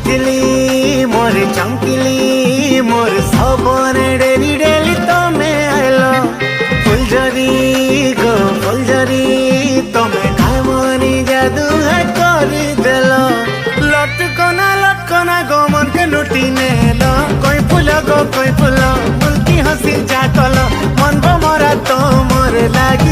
तितली मोर चमकिली मोर सबने daily daily तमें आइलो फुलझरी गो फुलझरी तमें काय मनी जादू है करी देलो लटकना गो मन के लुटी नेलो कोई फूल मुल्की हंसी जाकलो मन मरा तो मोर लागे